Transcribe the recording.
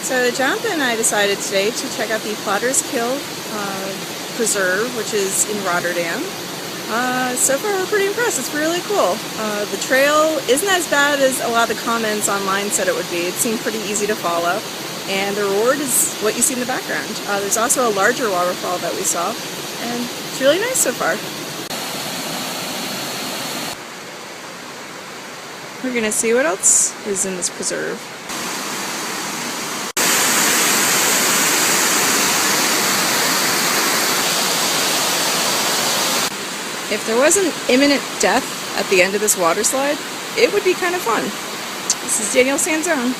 So Jonathan and I decided today to check out the Plotterskill Preserve, which is in Rotterdam. So far we're pretty impressed. It's really cool. The trail isn't as bad as a lot of the comments online said it would be. It seemed pretty easy to follow. And the reward is what you see in the background. There's also a larger waterfall that we saw, and it's really nice so far. We're gonna see what else is in this preserve. If there wasn't imminent death at the end of this water slide, it would be kind of fun. This is Danielle Sanzone.